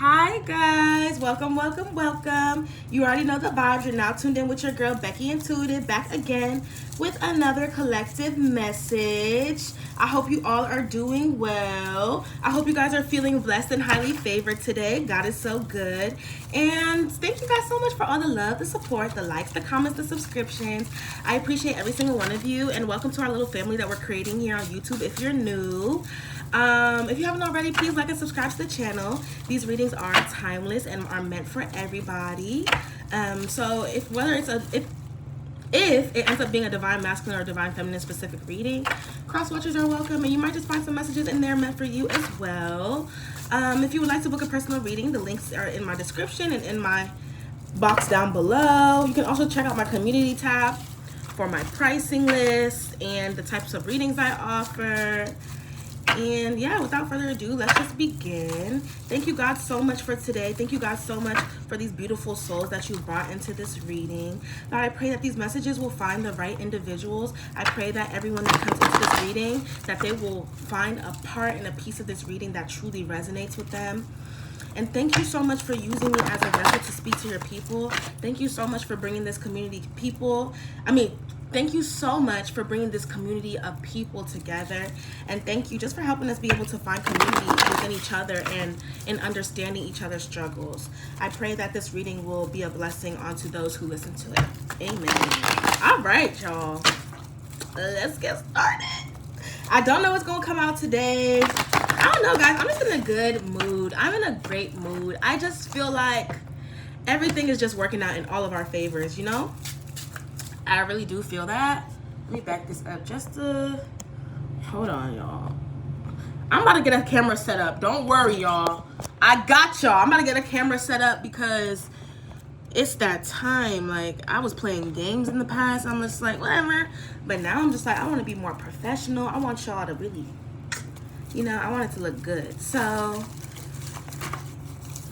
Hi guys, welcome. You already know the vibes. You're now tuned in with your girl Becky Intuitive, back again with another collective message. I hope you all are doing well. I hope you guys are feeling blessed and highly favored today. God is so good. And thank you guys so much for all the love, the support, the likes, the comments, the subscriptions. I appreciate every single one of you, and welcome to our little family that we're creating here on YouTube if you're new. If you haven't already, please like and subscribe to the channel. These readings are timeless and are meant for everybody. So if it ends up being a divine masculine or divine feminine specific reading, cross watchers are welcome, and you might just find some messages in there meant for you as well. If you would like to book a personal reading, the links are in my description and in my box down below. You can also check out my community tab for my pricing list and the types of readings I offer. And yeah, without further ado, let's just begin. Thank you God so much for today. Thank you God so much for these beautiful souls that you brought into this reading. God, I pray that these messages will find the right individuals. I pray that everyone that comes into this reading, that they will find a part and a piece of this reading that truly resonates with them. And thank you so much for using me as a vessel to speak to your people. Thank you so much for bringing this community Thank you so much for bringing this community of people together. And thank you just for helping us be able to find community within each other and in understanding each other's struggles. I pray that this reading will be a blessing onto those who listen to it. Amen. All right, y'all. Let's get started. I don't know what's going to come out today. I don't know, guys. I'm just in a good mood. I'm in a great mood. I just feel like everything is just working out in all of our favors, you know? I really do feel that. Let me back this up just to... Hold on, y'all. I'm about to get a camera set up. Don't worry, y'all. I got y'all. I'm about to get a camera set up because it's that time. Like, I was playing games in the past. I'm just like, whatever. But now I'm just like, I want to be more professional. I want y'all to really, I want it to look good. So,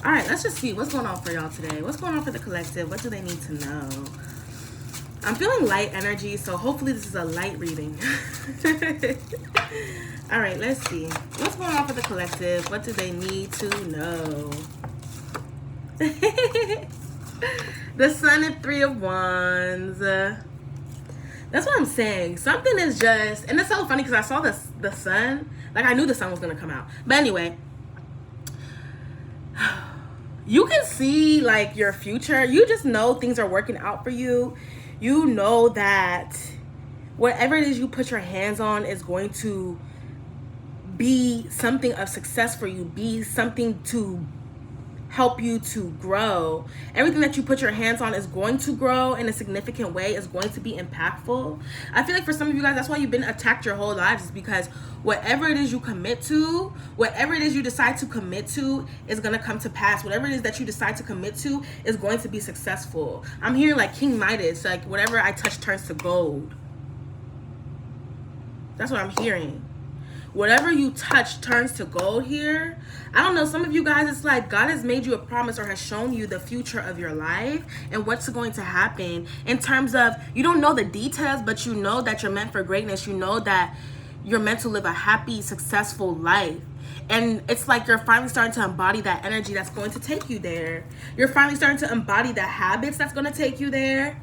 all right, let's just see what's going on for y'all today. What's going on for the collective? What do they need to know? I'm feeling light energy, so hopefully this is a light reading. All right, let's see. What's going on for the collective? What do they need to know? The Sun and Three of Wands. That's what I'm saying. Something is just... And it's so funny because I saw the sun. Like, I knew the sun was going to come out. But anyway... You can see, like, your future. You just know things are working out for you. You know that whatever it is you put your hands on is going to be something of success for you, be something to help you to grow. Everything that you put your hands on is going to grow in a significant way, is going to be impactful. I feel like for some of you guys, that's why you've been attacked your whole lives, is because whatever it is you commit to, whatever it is you decide to commit to is going to come to pass. Whatever it is that you decide to commit to is going to be successful. I'm hearing like King Midas, like whatever I touch turns to gold. That's what I'm hearing. Whatever you touch turns to gold here. I don't know, some of you guys, it's like God has made you a promise or has shown you the future of your life and what's going to happen in terms of, you don't know the details, but you know that you're meant for greatness. You know that you're meant to live a happy, successful life. And it's like you're finally starting to embody that energy that's going to take you there. You're finally starting to embody the habits that's going to take you there.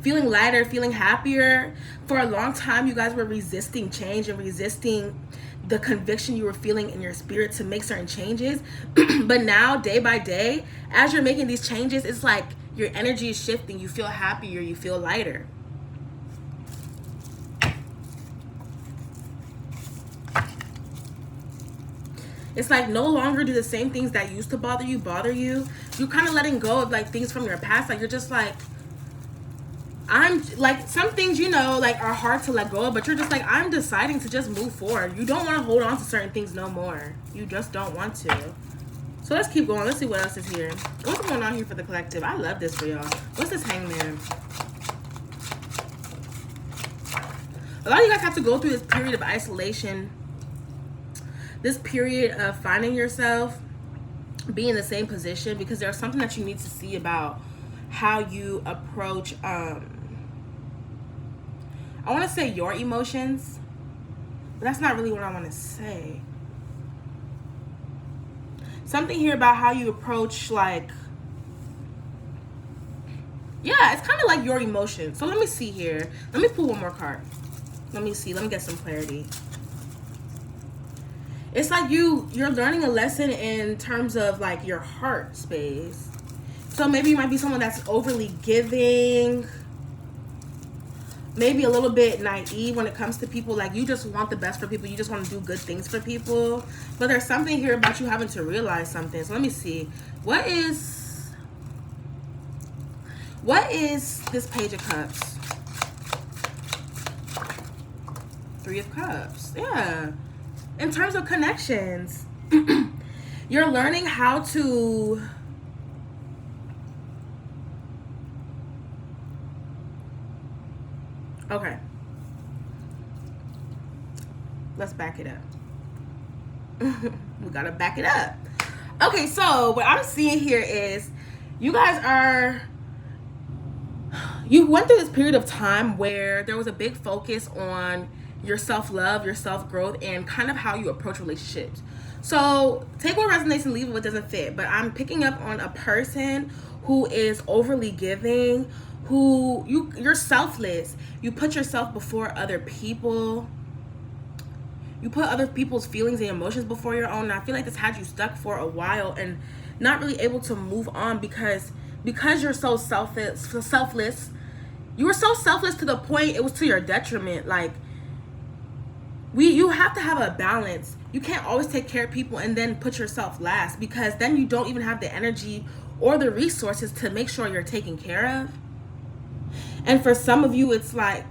Feeling lighter, feeling happier. For a long time, you guys were resisting change and resisting the conviction you were feeling in your spirit to make certain changes. But now, day by day, as you're making these changes, it's like your energy is shifting. You feel happier, you feel lighter. It's like no longer do the same things that used to bother you. You're kind of letting go of like things from your past. Like you're just like, I'm like, some things, like are hard to let go of, but you're just like, I'm deciding to just move forward. You don't want to hold on to certain things no more. You just don't want to. So let's keep going. Let's see what else is here. What's going on here for the collective? I love this for y'all. What's this Hangman? A lot of you guys have to go through this period of isolation. This period of finding yourself, being in the same position, because there's something that you need to see about how you approach, I want to say your emotions, but that's not really what I want to say. something here about how you approach, like, yeah, it's kind of like your emotions. So let me see here. Let me pull one more card. Let me see. Let me get some clarity. It's like you're learning a lesson in terms of like your heart space. So maybe you might be someone that's overly giving, maybe a little bit naive when it comes to people. Like, you just want the best for people. You just want to do good things for people. But there's something here about you having to realize something. So let me see. What is this Page of Cups? Three of Cups. Yeah. In terms of connections, you're learning how to... Okay. Let's back it up. We gotta back it up. Okay, so what I'm seeing here is you went through this period of time where there was a big focus on your self-love, your self-growth, and kind of how you approach relationships. So take what resonates and leave what doesn't fit. But I'm picking up on a person who is overly giving, you're selfless. You put yourself before other people. You put other people's feelings and emotions before your own. And I feel like this had you stuck for a while and not really able to move on because you're so selfless. You were so selfless to the point it was to your detriment. Like, you have to have a balance. You can't always take care of people and then put yourself last, because then you don't even have the energy or the resources to make sure you're taken care of. And for some of you, it's like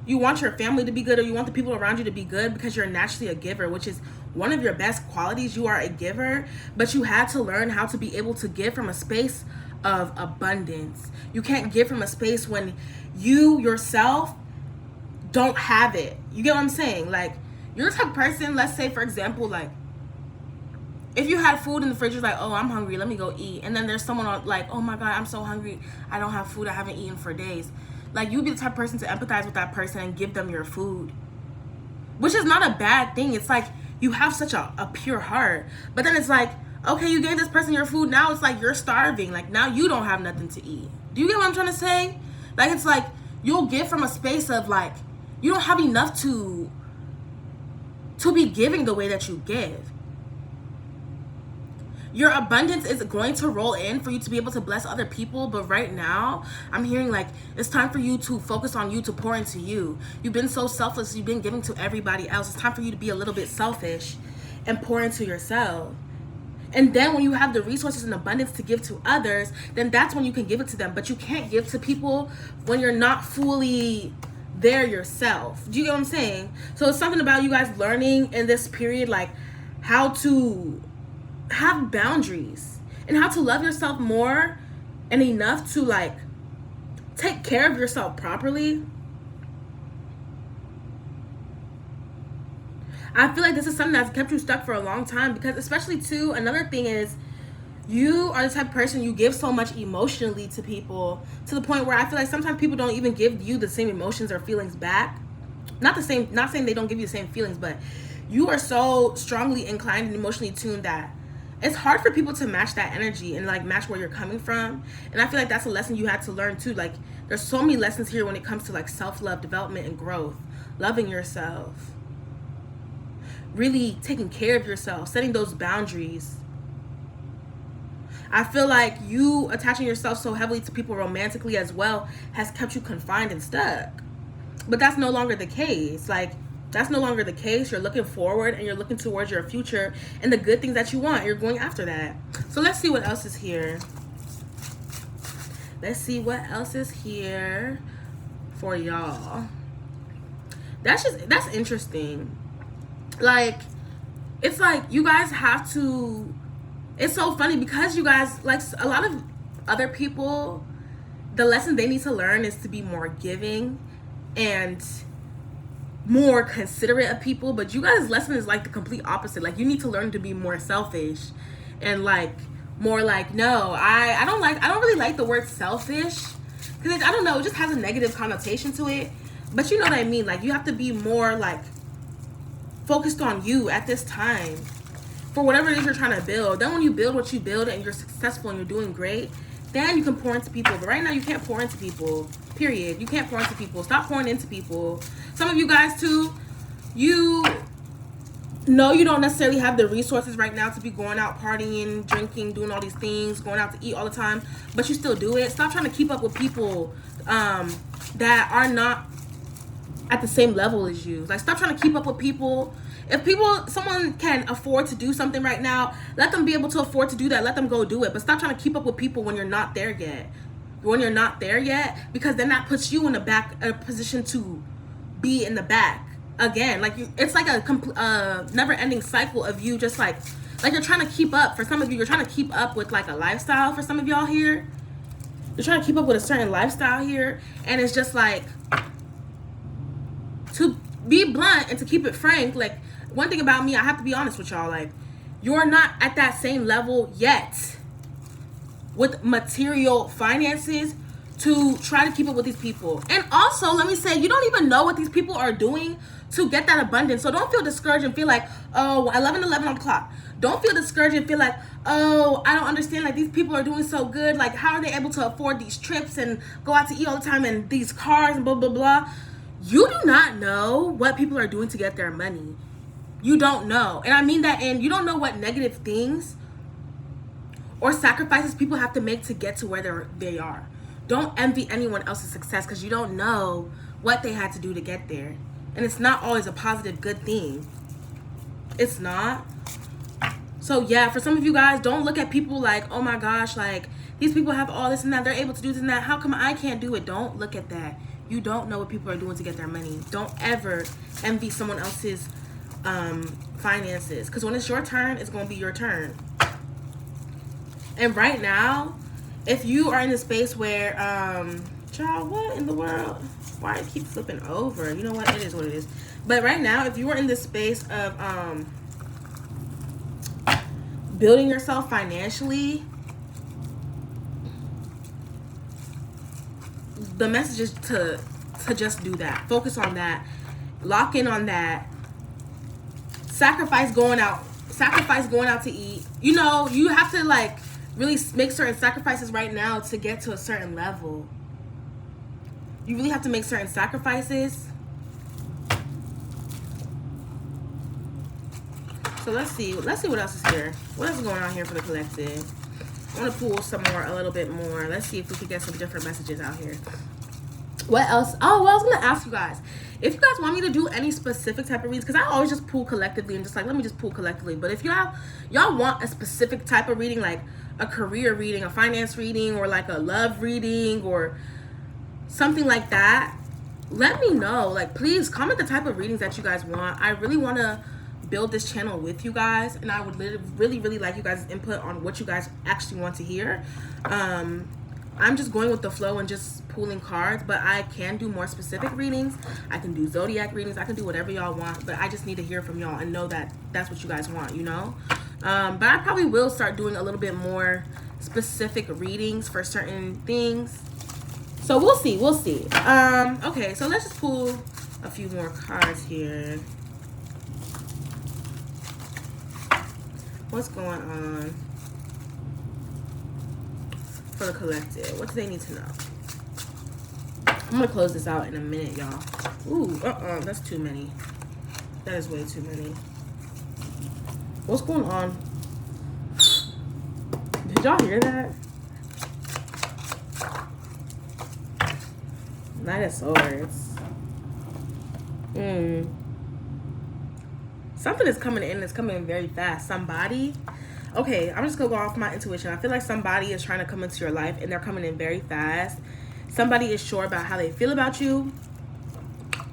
you want your family to be good, or you want the people around you to be good because you're naturally a giver, which is one of your best qualities. You are a giver, but you had to learn how to be able to give from a space of abundance. You can't give from a space when you yourself don't have it. You get what I'm saying? Like, you're the type of person, let's say, for example, like, if you had food in the fridge, you're like, oh, I'm hungry, let me go eat. And then there's someone like, oh my God, I'm so hungry, I don't have food, I haven't eaten for days. Like, you'd be the type of person to empathize with that person and give them your food, which is not a bad thing. It's like you have such a pure heart. But then it's like, okay, you gave this person your food, now it's like you're starving. Like, now you don't have nothing to eat. Do you get what I'm trying to say? Like, it's like you'll give from a space of like, you don't have enough to be giving the way that you give. Your abundance is going to roll in for you to be able to bless other people. But right now, I'm hearing like it's time for you to focus on you, to pour into you. You've been so selfless. You've been giving to everybody else. It's time for you to be a little bit selfish and pour into yourself. And then when you have the resources and abundance to give to others, then that's when you can give it to them. But you can't give to people when you're not fully there yourself. Do you get what I'm saying? So it's something about you guys learning in this period, like how to have boundaries and how to love yourself more and enough to like take care of yourself properly. I feel like this is something that's kept you stuck for a long time, because especially too, another thing is you are the type of person, you give so much emotionally to people to the point where I feel like sometimes people don't even give you the same emotions or feelings back. Not saying they don't give you the same feelings, but you are so strongly inclined and emotionally tuned that it's hard for people to match that energy and like match where you're coming from. And I feel like that's a lesson you had to learn too. Like, there's so many lessons here when it comes to like self-love, development, and growth, loving yourself, really taking care of yourself, setting those boundaries. I feel like you attaching yourself so heavily to people romantically as well has kept you confined and stuck. But that's no longer the case. Like, that's no longer the case. You're looking forward and you're looking towards your future and the good things that you want. You're going after that. So let's see what else is here. Let's see what else is here for y'all. That's interesting. Like, it's like you guys have to, it's so funny because you guys, like a lot of other people, the lesson they need to learn is to be more giving and more considerate of people. But you guys' lesson is like the complete opposite. Like, you need to learn to be more selfish and like more like, no, I don't really like the word selfish, because I don't know, it just has a negative connotation to it. But you know what I mean? Like, you have to be more like focused on you at this time. for whatever it is you're trying to build. Then when you build what you build and you're successful and you're doing great, then you can pour into people. But right now you can't pour into people, period. You can't pour into people. Stop pouring into people. Some of you guys too, you know you don't necessarily have the resources right now to be going out partying, drinking, doing all these things, going out to eat all the time, but you still do it. Stop trying to keep up with people that are not at the same level as you. Like, stop trying to keep up with people. If someone can afford to do something right now, let them be able to afford to do that. Let them go do it. But stop trying to keep up with people when you're not there yet. Because then that puts you in a position to be in the back again. Like, it's like a never-ending cycle of you just like you're trying to keep up. For some of you, you're trying to keep up with like a lifestyle. For some of y'all here, you're trying to keep up with a certain lifestyle here, and it's just like, to be blunt and to keep it frank, like, one thing about me, I have to be honest with y'all, like, you're not at that same level yet with material finances to try to keep up with these people. And also, let me say, you don't even know what these people are doing to get that abundance. So don't feel discouraged and feel like, oh, 11 on the clock. Don't feel discouraged and feel like, oh, I don't understand, like, these people are doing so good. Like, how are they able to afford these trips and go out to eat all the time and these cars and blah, blah, blah. You do not know what people are doing to get their money. You don't know. And I mean that, and you don't know what negative things or sacrifices people have to make to get to where they are. Don't envy anyone else's success, because you don't know what they had to do to get there. And it's not always a positive, good thing. It's not. So yeah, for some of you guys, don't look at people like, oh my gosh, like, these people have all this and that. They're able to do this and that. How come I can't do it? Don't look at that. You don't know what people are doing to get their money. Don't ever envy someone else's finances, because when it's your turn, it's going to be your turn. And right now, if you are in a space where child, what in the world, why it keeps flipping over? You know what, it is what it is. But right now, if you are in this space of building yourself financially, the message is to just do that. Focus on that. Lock in on that. Sacrifice going out to eat. You know, you have to like really make certain sacrifices right now to get to a certain level. You really have to make certain sacrifices. So let's see what else is here. What else is going on here for the collective? I want to pull a little bit more. Let's see if we can get some different messages out here. What else? Oh, well, I was going to ask you guys, if you guys want me to do any specific type of reads, because I always just pull collectively and just like, let me just pull collectively. But if y'all want a specific type of reading, like a career reading, a finance reading, or like a love reading, or something like that, let me know. Like, please comment the type of readings that you guys want. I really want to build this channel with you guys, and I would really like you guys' input on what you guys actually want to hear. I'm just going with the flow and just pulling cards, but I can do more specific readings. I can do zodiac readings. I can do whatever y'all want, but I just need to hear from y'all and know that that's what you guys want, you know? But I probably will start doing a little bit more specific readings for certain things. So we'll see. Okay, so let's just pull a few more cards here. What's going on for the collective? What do they need to know? I'm gonna close this out in a minute, y'all. Ooh, that's too many. That is way too many. What's going on? Did y'all hear that? Knight of Swords. Something is coming in. It's coming in very fast. Somebody. Okay, I'm just gonna go off my intuition. I feel like somebody is trying to come into your life and they're coming in very fast. Somebody is sure about how they feel about you,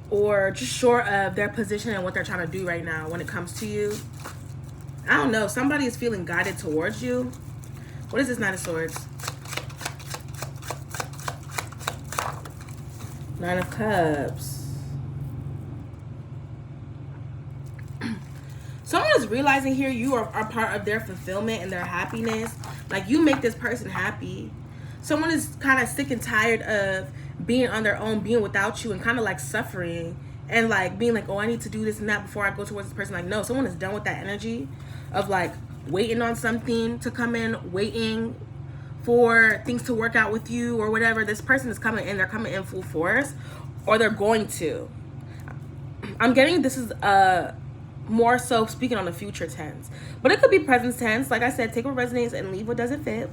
or just sure of their position and what they're trying to do right now when it comes to you. I don't know. Somebody is feeling guided towards you. What is this Knight of Swords? Nine of Cups. Someone is realizing here you are part of their fulfillment and their happiness. Like, you make this person happy. Someone is kind of sick and tired of being on their own, being without you, and kind of like suffering and like being like, oh, I need to do this and that before I go towards this person. Like, no, someone is done with that energy. of like waiting on something to come in, waiting for things to work out with you or whatever. This person is coming in, they're coming in full force, or they're going to. I'm getting this is more so speaking on the future tense, but it could be present tense. Like I said, take what resonates and leave what doesn't fit.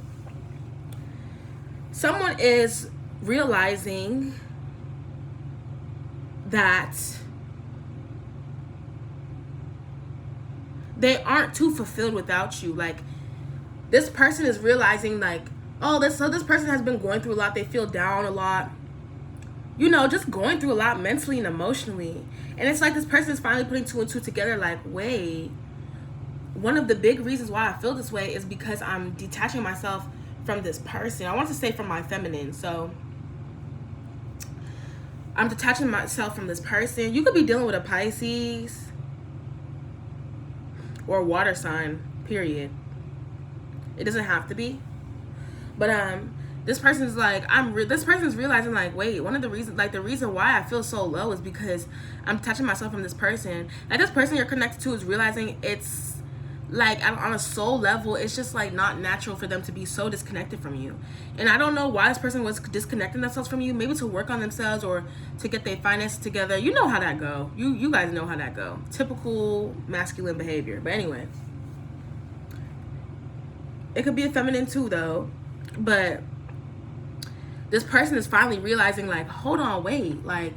Someone is realizing that they aren't too fulfilled without you. Like, this person is realizing, like, oh, this person has been going through a lot. They feel down a lot, you know, just going through a lot mentally and emotionally. And it's like this person is finally putting two and two together, like, wait, one of the big reasons why I feel this way is because I'm detaching myself from this person. I want to say from my feminine. So I'm detaching myself from this person. You could be dealing with a Pisces or a water sign, period. It doesn't have to be. But this person's like, this person's realizing, like, wait, one of the reasons, like, the reason why I feel so low is because I'm detaching myself from this person. Like, this person you're connected to is realizing it's like on a soul level, it's just like not natural for them to be so disconnected from you. And I don't know why this person was disconnecting themselves from you, maybe to work on themselves or to get their finances together. You know how that go. You guys know how that go. Typical masculine behavior. But anyway, it could be a feminine too though. But this person is finally realizing, like, hold on, wait, like,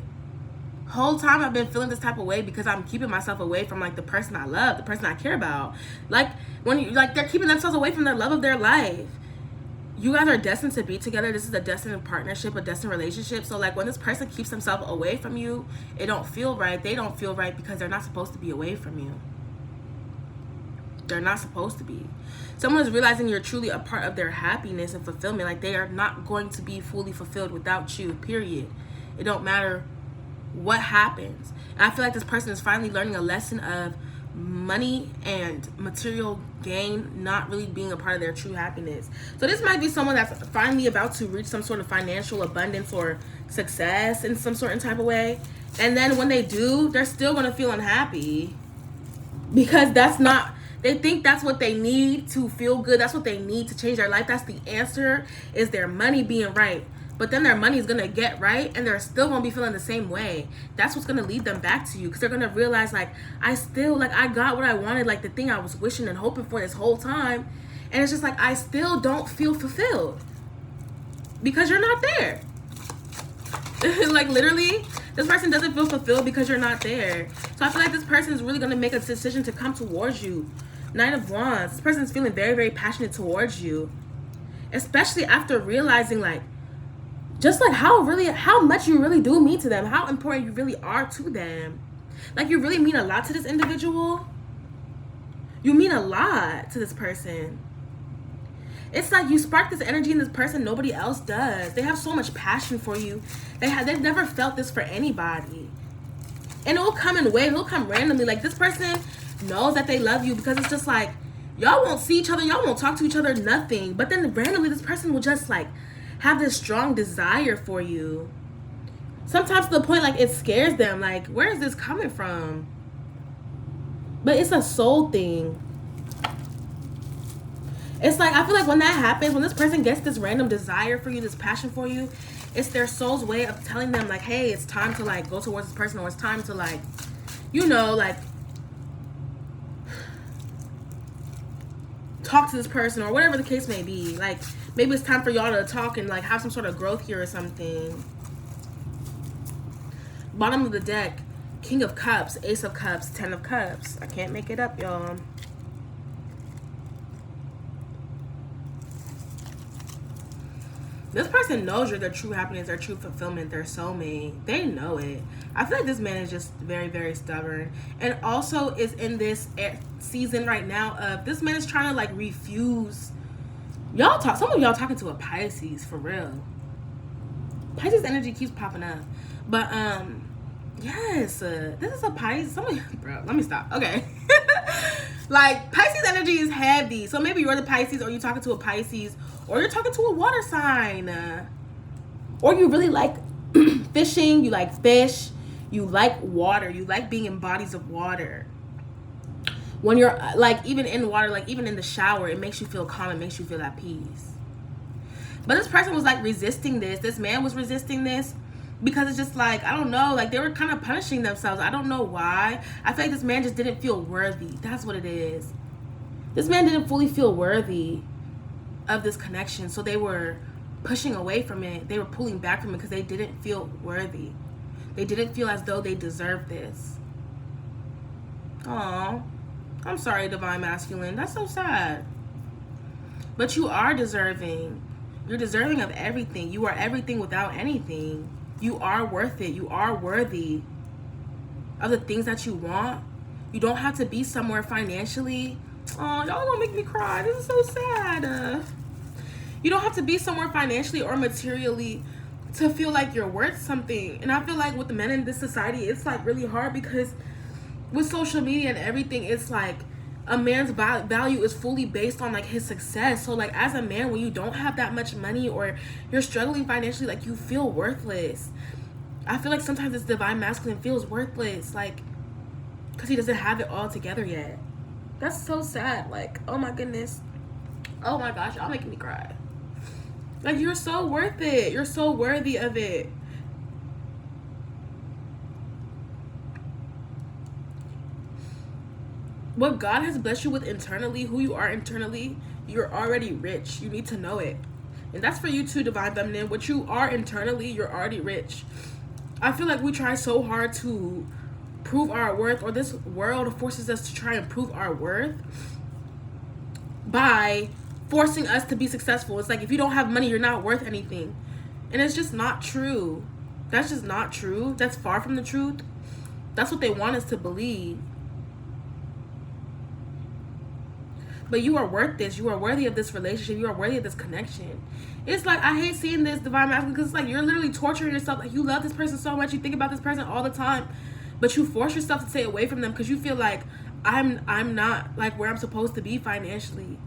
whole time I've been feeling this type of way because I'm keeping myself away from, like, the person I love, the person I care about. Like, when you, like, they're keeping themselves away from the love of their life. You guys are destined to be together. This is a destined partnership, a destined relationship. So, like, when this person keeps themselves away from you, it don't feel right. They don't feel right because they're not supposed to be away from you. They're not supposed to be. Someone is realizing you're truly a part of their happiness and fulfillment. Like, they are not going to be fully fulfilled without you, period. It don't matter what happens. And I feel like this person is finally learning a lesson of money and material gain not really being a part of their true happiness. So this might be someone that's finally about to reach some sort of financial abundance or success in some certain type of way. And then when they do, they're still going to feel unhappy because that's not... They think that's what they need to feel good. That's what they need to change their life. That's the answer, is their money being right. But then their money is going to get right and they're still going to be feeling the same way. That's what's going to lead them back to you, because they're going to realize, like, I got what I wanted, like the thing I was wishing and hoping for this whole time. And it's just like, I still don't feel fulfilled because you're not there. Like, literally, this person doesn't feel fulfilled because you're not there. So I feel like this person is really going to make a decision to come towards you. Nine of Wands. This person is feeling very, very passionate towards you, especially after realizing, like, just like how much you really do mean to them, how important you really are to them. Like, you really mean a lot to this individual. You mean a lot to this person. It's like you spark this energy in this person nobody else does. They have so much passion for you. They've never felt this for anybody. And it will come in waves. It will come randomly. Like, this person knows that they love you because it's just like, y'all won't see each other. Y'all won't talk to each other, nothing. But then randomly, this person will just, like, have this strong desire for you. Sometimes to the point, like, it scares them. Like, where is this coming from? But it's a soul thing. It's like, I feel like when that happens, when this person gets this random desire for you, this passion for you, it's their soul's way of telling them, like, hey, it's time to, like, go towards this person, or it's time to, like, you know, like, talk to this person, or whatever the case may be. Like, maybe it's time for y'all to talk and, like, have some sort of growth here or something. Bottom of the deck, King of Cups, Ace of Cups, Ten of Cups. I can't make it up, y'all. This person knows you're their true happiness, their true fulfillment, their soulmate. They know it. I feel like this man is just very, very stubborn. And also is in this season right now of this man is trying to, like, refuse. Some of y'all talking to a Pisces, for real. Pisces energy keeps popping up. But, yes, this is a Pisces. Bro, let me stop. Okay. Like, Pisces energy is heavy. So maybe you're the Pisces, or you're talking to a Pisces, or you're talking to a water sign. Or you really like fishing. You like fish. You like water. You like being in bodies of water. When you're like, even in water, like even in the shower, it makes you feel calm. It makes you feel at peace. But this person was like resisting this. This man was resisting this because it's just like, I don't know, like they were kind of punishing themselves. I don't know why. I feel like this man just didn't feel worthy. That's what it is. This man didn't fully feel worthy of this connection. So they were pushing away from it. They were pulling back from it because they didn't feel worthy. They didn't feel as though they deserved this. Aww. I'm sorry, Divine Masculine. That's so sad. But you are deserving. You're deserving of everything. You are everything without anything. You are worth it. You are worthy of the things that you want. You don't have to be somewhere financially. Oh, y'all gonna make me cry. This is so sad. You don't have to be somewhere financially or materially to feel like you're worth something. And I feel like with the men in this society, it's like really hard because with social media and everything, it's like a man's value is fully based on like his success. So like as a man, when you don't have that much money or you're struggling financially, like you feel worthless. I feel like sometimes this Divine Masculine feels worthless, like because he doesn't have it all together yet. That's so sad. Like, oh my goodness, oh my gosh, y'all making me cry. Like, you're so worth it. You're so worthy of it. What God has blessed you with internally, who you are internally, you're already rich. You need to know it. And that's for you too, Divine Feminine. What you are internally, you're already rich. I feel like we try so hard to prove our worth, or this world forces us to try and prove our worth by forcing us to be successful. It's like, if you don't have money, you're not worth anything. And it's just not true. That's just not true. That's far from the truth. That's what they want us to believe. But you are worth this. You are worthy of this relationship. You are worthy of this connection. It's like, I hate seeing this, Divine Masculine, because it's like you're literally torturing yourself. Like, you love this person so much. You think about this person all the time. But you force yourself to stay away from them because you feel like I'm not like where I'm supposed to be financially.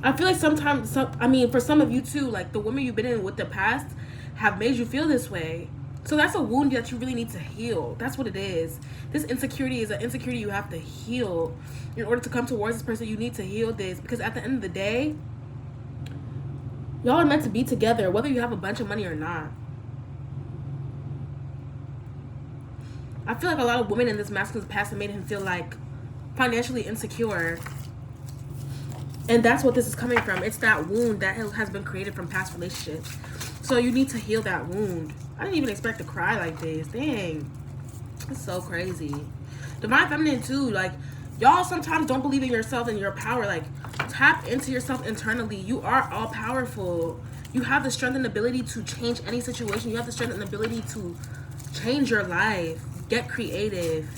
I feel like sometimes, for some of you too, like the women you've been in with the past have made you feel this way. So that's a wound that you really need to heal. That's what it is. This insecurity is an insecurity you have to heal. In order to come towards this person, you need to heal this. Because at the end of the day, y'all are meant to be together, whether you have a bunch of money or not. I feel like a lot of women in this masculine's past have made him feel like financially insecure. And that's what this is coming from. It's that wound that has been created from past relationships. So you need to heal that wound. I didn't even expect to cry like this. Dang. It's so crazy. Divine Feminine too. Like, y'all sometimes don't believe in yourself and your power. Like, tap into yourself internally. You are all powerful. You have the strength and ability to change any situation. You have the strength and ability to change your life. Get creative.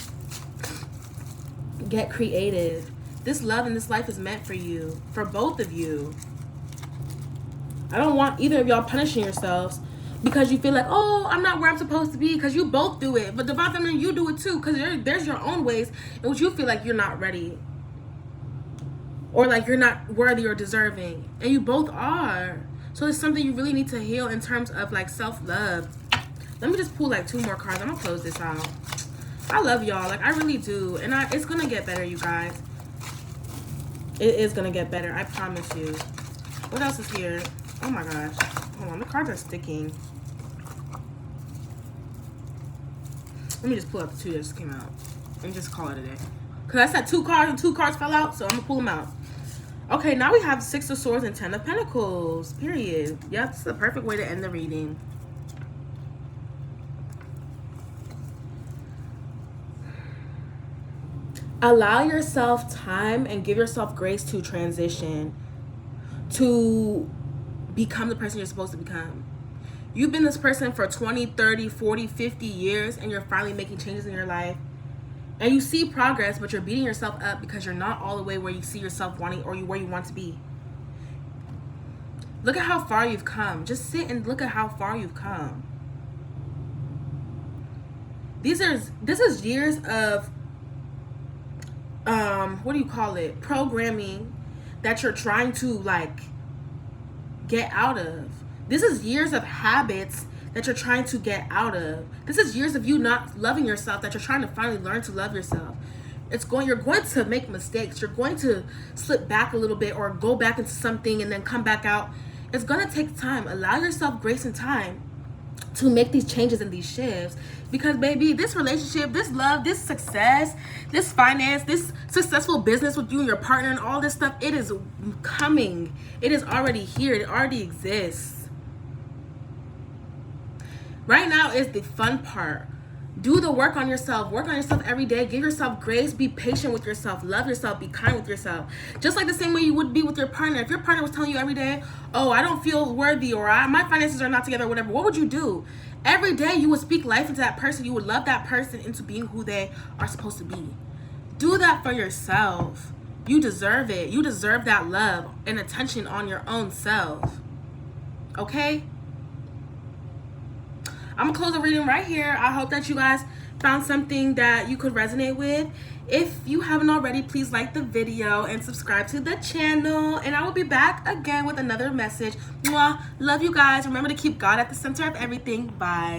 Get creative. This love and this life is meant for you. For both of you. I don't want either of y'all punishing yourselves because you feel like, oh, I'm not where I'm supposed to be, because you both do it. But Divine Feminine, you do it too, because there's your own ways in which you feel like you're not ready. Or like you're not worthy or deserving. And you both are. So it's something you really need to heal in terms of like self-love. Let me just pull like 2 more cards. I'm going to close this out. I love y'all. Like, I really do. And it's going to get better, you guys. It is going to get better. I promise you. What else is here? Oh my gosh. Hold on. The cards are sticking. Let me just pull out the 2 that just came out. And just call it a day. Because I said 2 cards and 2 cards fell out. So I'm going to pull them out. Okay, now we have 6 of Swords and 10 of Pentacles. Period. Yep, it's the perfect way to end the reading. Allow yourself time and give yourself grace to transition, to become the person you're supposed to become. You've been this person for 20, 30, 40, 50 years, and you're finally making changes in your life. And you see progress, but you're beating yourself up because you're not all the way where you see yourself wanting, or where you want to be. Look at how far you've come. Just sit and look at how far you've come. This is years of programming that you're trying to like get out of. This is years of habits that you're trying to get out of. This is years of you not loving yourself that you're trying to finally learn to love yourself. you're going to make mistakes. You're going to slip back a little bit or go back into something and then come back out. It's going to take time. Allow yourself grace and time to make these changes and these shifts, because baby, this relationship, this love, this success, this finance, this successful business with you and your partner and all this stuff, it is coming. It is already here. It already exists. Right now is the fun part. Do the work on yourself. Work on yourself every day. Give yourself grace. Be patient with yourself. Love yourself. Be kind with yourself. Just like the same way you would be with your partner. If your partner was telling you every day, oh, I don't feel worthy, or my finances are not together, or whatever, what would you do? Every day you would speak life into that person. You would love that person into being who they are supposed to be. Do that for yourself. You deserve it. You deserve that love and attention on your own self. Okay? I'm gonna close the reading right here. I hope that you guys found something that you could resonate with. If you haven't already, please like the video and subscribe to the channel. And I will be back again with another message. Mwah. Love you guys. Remember to keep God at the center of everything. Bye.